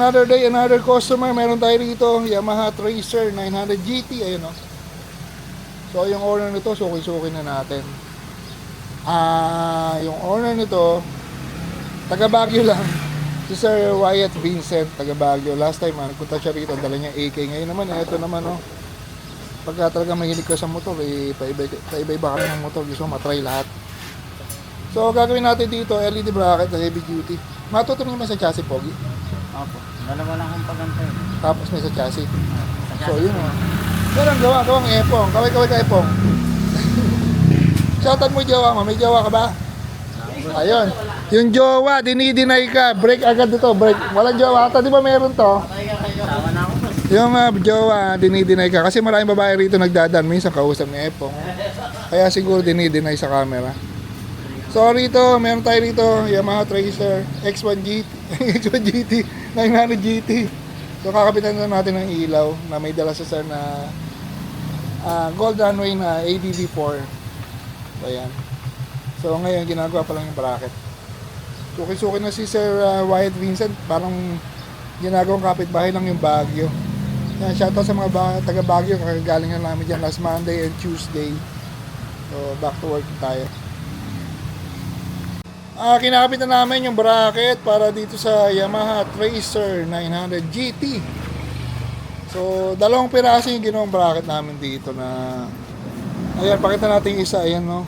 another day, another customer. Meron tayo rito, Yamaha Tracer 900 GT. Ayun o. So yung owner nito, suki-suki na natin. Yung owner nito, taga Baguio lang. Si Sir Wyatt Vincent, taga Baguio. Last time, nagpunta siya rito, dala niya AK. Ngayon naman, ito naman o. Pagka talaga mahilig ka sa motor, paiba-iba kami ng motor. Gusto matry lahat. So gagawin natin dito, LED bracket na heavy duty. Matutunin naman sa chassis, Pogi. Opo, dalawa lang akong pagantay. Tapos may sa chassis. Sa So chassis yun o. Yan ang gawang epong. Kaway-kaway ka epong. Shoutout mo jowa mo. May jowa ka ba? Ayun. Yung jowa, dinideny ka. Break agad ito. Break. Walang jowa. Ata di ba meron to? Tawa na ako. Yung jowa, dinideny ka. Kasi maraming babae rito nagdadan. Minsan kausap ni epong. Kaya siguro dinideny sa camera. So rito, meron tayo rito Yamaha Tracer X1 GT X1 GT 900 GT. So kakapitan na natin ng ilaw na may dala sa sir na Gold Runway na ADV4. So ayan. So ngayon ginagawa pa lang yung bracket. Suki-suki na si Sir Wyatt Vincent. Parang ginagawang kapitbahay lang yung Baguio. Yan, shoutout sa mga taga Baguio. Kagaling na namin dyan last Monday and Tuesday. So back to work tayo. Kinakapit na namin yung bracket para dito sa Yamaha Tracer 900 GT. So, dalawang piraso yung ginawang bracket namin dito na... Ayan, pakita natin yung isa. Ayan, no?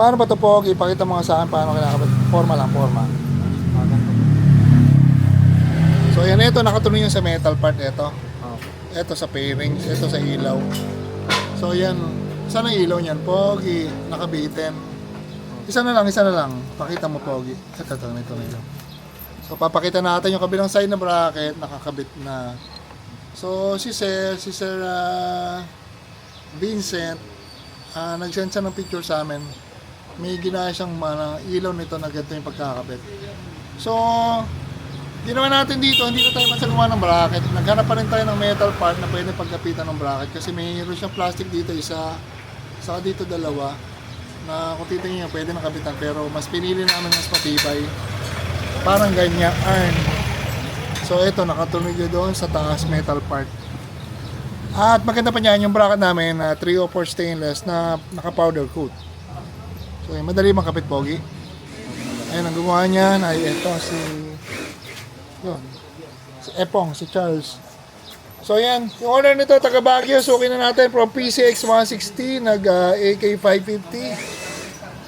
Paano ba ito, Pogi? Ipakita mo nga sa akin paano kinakapit. Forma lang, forma. So, ayan, ito. Nakatuloy yung sa metal part. Ito. Ito sa fairings. Ito sa ilaw. So, ayan. Saan ang ilaw niyan? Pogi, nakabitin. Isa na lang. Pakita mo, Pogi. Ito. So, papakita natin yung kabilang side na bracket, nakakabit na. So, si Sir Vincent, nag-send siya ng picture sa amin. May ginaya siyang ilaw nito na ganito yung pagkakabit. So, ginawa natin dito, hindi na tayo magsagawa ng bracket. Naghanap pa rin tayo ng metal part na pwede pagkapitan ng bracket. Kasi mayroon siyang plastic dito, isa. Saka dito dalawa na kung titingin nyo pwede nakabitan pero mas pinili namin mas matibay parang ganyan iron. So ito nakatunog yun doon sa taas metal part at maganda pa niyan yung bracket namin na 304 stainless na naka powder coat. So madali makapit, Pogi. Ayun ang gumawa niyan ay ito si Epong, si Charles. So yan, yung order nito taga Baguio, suki na natin from PCX 160 nag AK 550.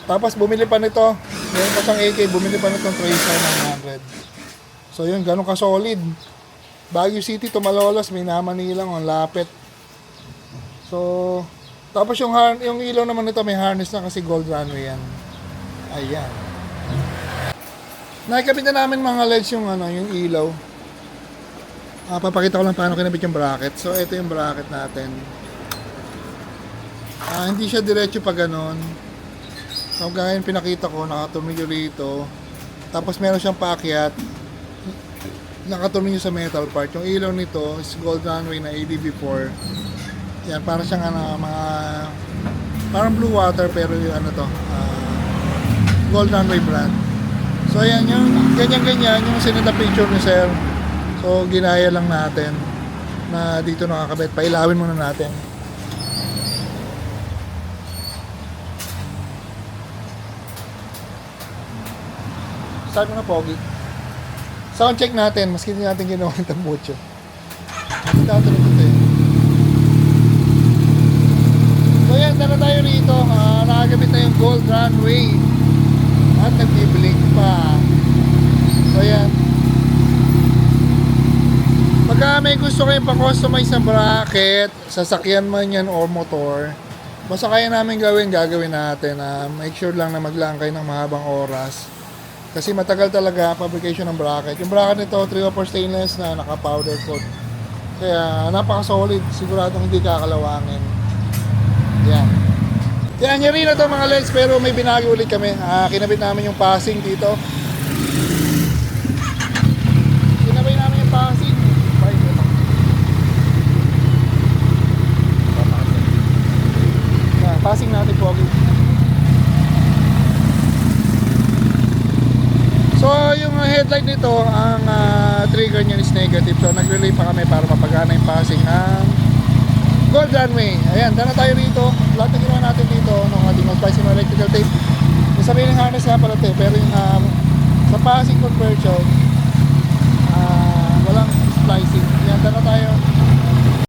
Tapos bumili pa nito, meron pa siyang AK, bumili pa nitong Tracer 900. So yun, ganun ka solid. Baguio City to Malolos, may Manila, ang lapit. So tapos yung ilaw naman nito may harness na kasi Gold Runway yan. Ayan. Nakikabit na namin mga LEDs yung yung ilaw. Papakita ko lang paano kinabit yung bracket. So, ito yung bracket natin. Hindi siya diretso pa ganon. So, gaya yung pinakita ko, nakatumingyo rito. Tapos, meron siyang paakyat. Nakatumingyo sa metal part. Yung ilaw nito is Gold Runway na ADV4. Yan, parang siyang parang blue water pero yung Gold Runway brand. So, ayan yung ganyan-ganyan yung sinenda picture ni Sir. So, ginaya lang natin na dito nakakabit. Pailawin muna natin. Start mo na, Pogi. Sound check natin. Maski hindi natin ginawa ng tambucho. Hindi natin ito eh. So, yan. Tara tayo rito. Nakakabit na yung Gold Runway. At nag-blink pa. So, yan. Pagka may gusto kayong pa-customize na bracket, sasakyan man yan o motor, basta kaya namin gagawin natin. Make sure lang na maglaan kayo ng mahabang oras. Kasi matagal talaga fabrication ng bracket. Yung bracket nito, 304 stainless na naka-powder coat. Kaya napaka-solid. Siguradong hindi kakalawangin. Yan. Kaya nyo rin na ito mga LEDs, pero may binagi ulit kami. Kinabit namin yung passing dito. Kinabit namin yung passing. Passing natin, Pogi. So, yung light nito, ang trigger niya is negative. So nag-relay pa kami para mapagana yung passing ng Gold Runway. Ayan, dala tayo rito. Lahat na ginawa natin dito, nung ating mag-pricing ng electrical tape. Yung sabihin ng harness nga pala ito, pero yung sa passing conversion,